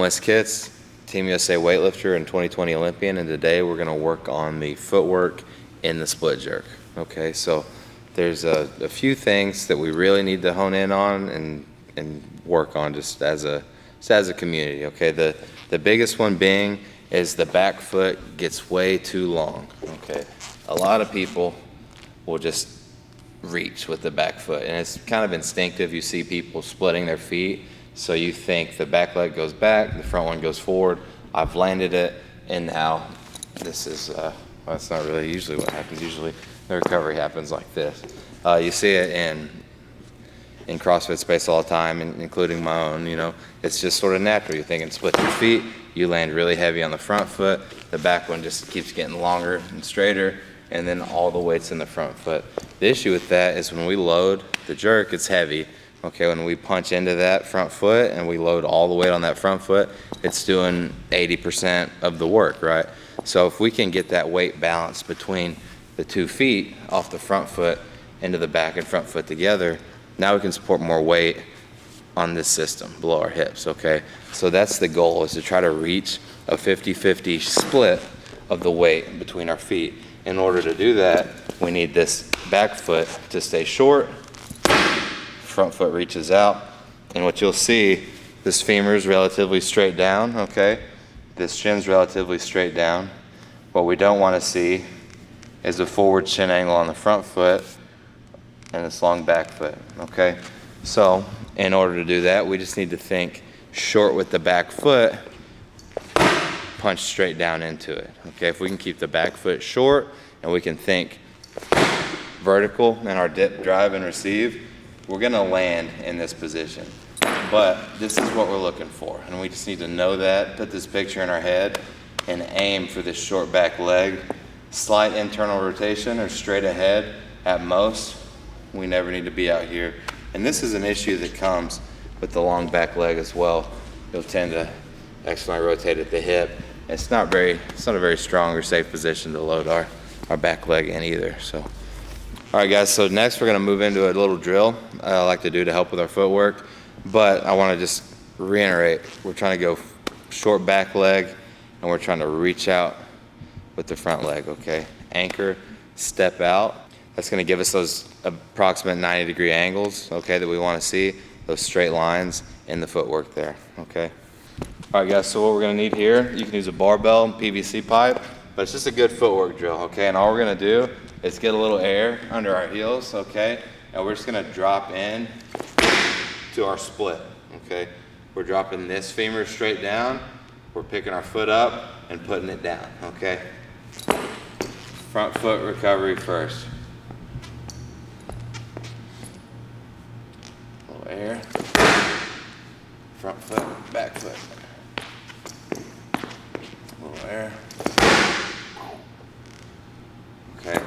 Wes Kitts, Team USA weightlifter and 2020 Olympian, and today we're gonna work on the footwork in the split jerk. Okay, so there's a few things that we really need to hone in on and work on just as a community. Okay, the biggest one being is the back foot gets way too long. Okay, a lot of people will just reach with the back foot, and it's kind of instinctive. You see people splitting their feet, so you think the back leg goes back, the front one goes forward. I've landed it, and now this is, well, that's not really usually what happens. Usually the recovery happens like this. You see it in CrossFit space all the time, including my own. You know, it's just sort of natural. You're thinking split your feet, you land really heavy on the front foot, the back one just keeps getting longer and straighter, and then all the weight's in the front foot. The issue with that is when we load the jerk, it's heavy. Okay, when we punch into that front foot and we load all the weight on that front foot, it's doing 80% of the work, right? So if we can get that weight balance between the 2 feet off the front foot into the back and front foot together, now we can support more weight on this system below our hips, okay? So that's the goal, is to try to reach a 50-50 split of the weight between our feet. In order to do that, we need this back foot to stay short, front foot reaches out, and what you'll see, this femur is relatively straight down, okay? This shin's relatively straight down. What we don't want to see is a forward shin angle on the front foot and this long back foot, okay? So in order to do that, we just need to think short with the back foot, punch straight down into it, okay? If we can keep the back foot short and we can think vertical in our dip, drive, and receive, we're gonna land in this position. But this is what we're looking for, and we just need to know that, put this picture in our head, and aim for this short back leg. Slight internal rotation or straight ahead at most. We never need to be out here. And this is an issue that comes with the long back leg as well. You'll tend to accidentally rotate at the hip. It's not a very strong or safe position to load our back leg in either. So, all right guys, so next we're gonna move into a little drill I like to do to help with our footwork. But I wanna just reiterate, we're trying to go short back leg and we're trying to reach out with the front leg, okay? Anchor, step out. That's gonna give us those approximate 90-degree angles, okay, that we wanna see, those straight lines in the footwork there, okay? All right guys, so what we're gonna need here, you can use a barbell and PVC pipe, but it's just a good footwork drill, okay? And all we're gonna do is get a little air under our heels, okay? And we're just gonna drop in to our split, okay? We're dropping this femur straight down, we're picking our foot up and putting it down, okay? Front foot recovery first. A little air. Front foot, back foot. A little air. Okay.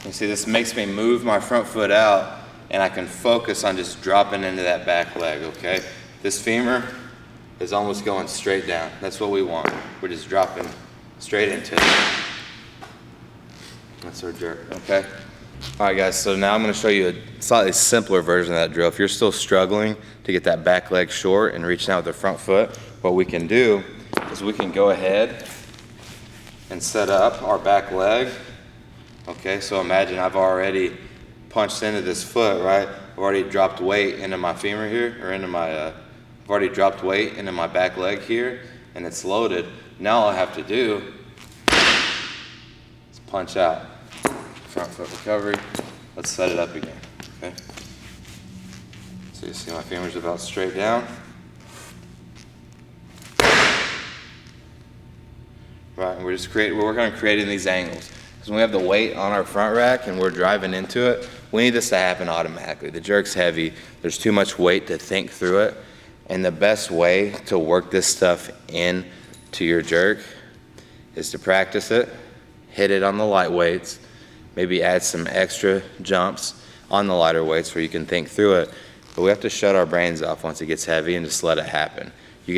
You see, this makes me move my front foot out and I can focus on just dropping into that back leg, okay? This femur is almost going straight down. That's what we want. We're just dropping straight into it. That's our jerk, okay? All right guys, so now I'm gonna show you a slightly simpler version of that drill. If you're still struggling to get that back leg short and reaching out with the front foot, what we can do is we can go ahead and set up our back leg. Okay, so imagine I've already punched into this foot, right? I've already dropped weight into my femur here, or into my, I've already dropped weight into my back leg here, and it's loaded. Now all I have to do is punch out. Front foot recovery. Let's set it up again, okay? So you see my femur's about straight down. Right, and we're working on creating these angles. Because when we have the weight on our front rack and we're driving into it, we need this to happen automatically. The jerk's heavy, there's too much weight to think through it. And the best way to work this stuff in to your jerk is to practice it, hit it on the light weights, maybe add some extra jumps on the lighter weights where you can think through it. But we have to shut our brains off once it gets heavy and just let it happen. You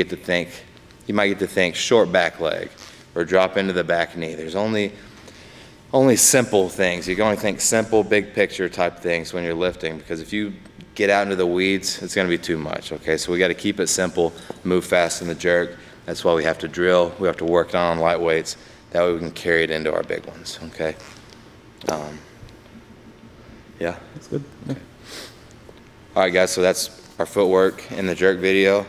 might get to think short back leg or drop into the back knee. There's only simple things. You can only think simple, big picture type things when you're lifting, because if you get out into the weeds, it's gonna be too much, okay? So we gotta keep it simple, move fast in the jerk. That's why we have to drill, we have to work on light weights. That way we can carry it into our big ones, okay? Yeah. That's good. Yeah. All right, guys, so that's our footwork in the jerk video.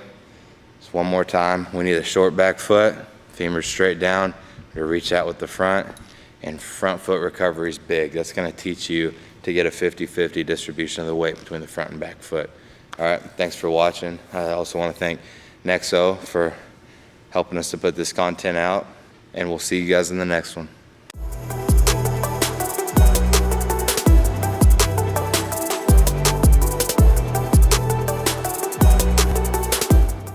Just one more time. We need a short back foot, femur straight down, to reach out with the front, and front foot recovery is big. That's gonna teach you to get a 50-50 distribution of the weight between the front and back foot. All right, thanks for watching. I also wanna thank Nexo for helping us to put this content out, and we'll see you guys in the next one.